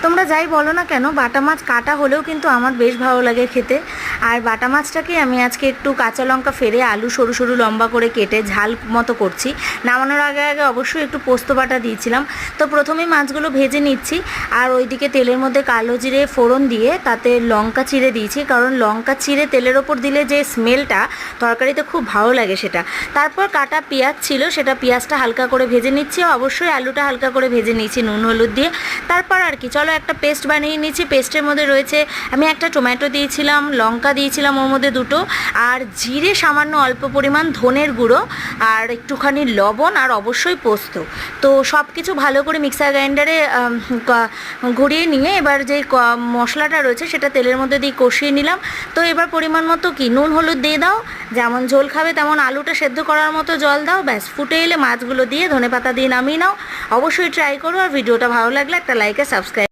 তোমরা যাই বলো না কেন, বাটা মাছ কাটা হলেও কিন্তু আমার বেশ ভালো লাগে খেতে। আর বাটা মাছটাকে আমি আজকে একটু কাঁচা লঙ্কা ফেলে আলু সরু সরু লম্বা করে কেটে ঝাল মতো করছি। নামানোর আগে আগে অবশ্যই একটু পোস্ত বাটা দিয়েছিলাম। তো প্রথমেই মাছগুলো ভেজে নিচ্ছি, আর ওইদিকে তেলের মধ্যে কালো জিরে ফোড়ন দিয়ে তাতে লঙ্কা চিড়ে দিয়েছি, কারণ লঙ্কা চিড়ে তেলের ওপর দিলে যে স্মেলটা তরকারিতে খুব ভালো লাগে সেটা। তারপর কাটা পেঁয়াজ ছিল, সেটা পেঁয়াজটা হালকা করে ভেজে নিচ্ছি, অবশ্যই আলুটা হালকা করে ভেজে নিচ্ছি নুন হলুদ দিয়ে। তারপর আর কি, চলো একটা পেস্ট বানিয়ে নিচ্ছি। পেস্টের মধ্যে রয়েছে, আমি একটা টমেটো দিয়েছিলাম, লঙ্কা দিয়েছিলাম ওর মধ্যে দুটো, আর জিরে সামান্য অল্প পরিমাণ, ধনের গুঁড়ো আর একটুখানি লবণ, আর অবশ্যই পোস্ত। তো সব কিছু ভালো করে মিক্সার গ্রাইন্ডারে ঘুরিয়ে নিয়ে এবার যে মশলাটা রয়েছে সেটা তেলের মধ্যে দিয়ে কষিয়ে নিলাম। তো এবার পরিমাণ মতো কি নুন হলুদ দিয়ে দাও, যেমন ঝোল খাবে তেমন আলুটা সেদ্ধ করার মতো জল দাও, ব্যাস ফুটে এলে মাছগুলো দিয়ে ধনেপাতা দিয়ে নামিয়ে নাও। অবশ্যই ট্রাই করো, আর ভিডিওটা ভালো লাগলে একটা লাইক আর সাবস্ক্রাইব।